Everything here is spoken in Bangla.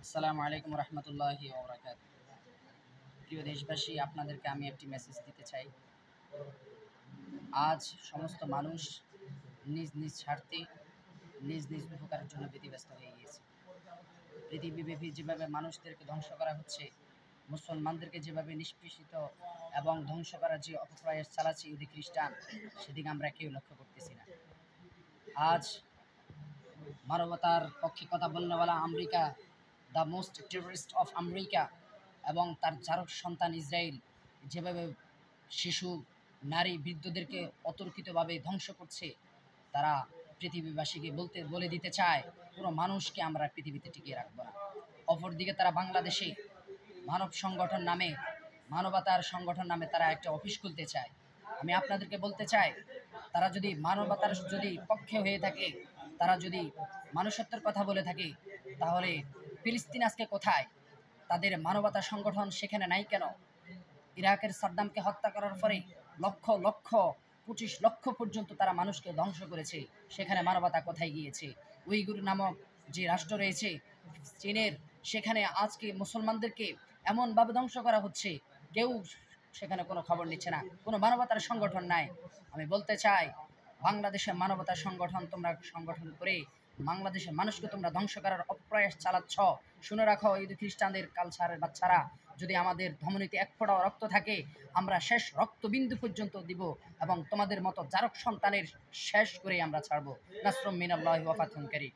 আসসালামু আলাইকুম রহমতুল্লাহি ওয়া বারাকাতুহু। প্রিয় দেশবাসী, আপনাদেরকে আমি একটি মেসেজ দিতে চাই। আজ সমস্ত মানুষ নিজ নিজ স্বার্থে নিজ নিজ উপকারের জন্য ব্যতিব্যস্ত হয়ে গিয়েছে। পৃথিবীব্যাপী যেভাবে মানুষদেরকে ধ্বংস করা হচ্ছে, মুসলমানদেরকে যেভাবে নিষ্পেষিত এবং ধ্বংস করার যে অপপ্রয়াস চালাচ্ছে ইহুদি খ্রিস্টান, সেদিকে আমরা কেউ লক্ষ্য করতেছি না। আজ মানবতার পক্ষে কথা বলনেওয়ালা America, the most terrorist of America এবং তার জারক সন্তান ইসরায়েল যেভাবে শিশু, নারী, বৃদ্ধদেরকে অতর্কিতভাবে ধ্বংস করছে, তারা পৃথিবীবাসীকে বলে দিতে চায় পুরো মানুষকে আমরা পৃথিবীতে টিকিয়ে রাখবো না। অপরদিকে তারা বাংলাদেশে মানব সংগঠন নামে, মানবতার সংগঠন নামে তারা একটা অফিস খুলতে চায়। আমি আপনাদেরকে বলতে চাই, তারা যদি মানবতার পক্ষে হয়ে থাকে, তারা যদি মানুষত্বের কথা বলে থাকে, তাহলে ফিলিস্তিন আজকে কোথায়? তাদের মানবতা সংগঠন সেখানে নাই কেন? ইরাকের সাদ্দামকে হত্যা করার পরে লক্ষ লক্ষ 25 লক্ষ পর্যন্ত তারা মানুষকে ধ্বংস করেছে, সেখানে মানবতা কোথায় গিয়েছে? উইগুর নামক যে রাষ্ট্র রয়েছে চীনের, সেখানে আজকে মুসলমানদেরকে এমনভাবে ধ্বংস করা হচ্ছে, কেউ সেখানে কোনো খবর নিচ্ছে না, কোনো মানবতার সংগঠন নাই। আমি বলতে চাই, বাংলাদেশের মানবতার সংগঠন তোমরা সংগঠন করে বাংলাদেশের মানুষকে তোমরা ধ্বংস করার অপ্রয়াস চালাচ্ছ। শুনে রাখো, ইহুদি খ্রিস্টানদের কালচারের বাচ্চারা, যদি আমাদের ধমনীতে এক ফোঁটাও রক্ত থাকে, আমরা শেষ রক্তবিন্দু পর্যন্ত দিব এবং তোমাদের মতো জারক সন্তানের শেষ করে আমরা ছাড়বো। নাসরুম মিনাল্লাহি ওয়া ফাতহুন কারীম।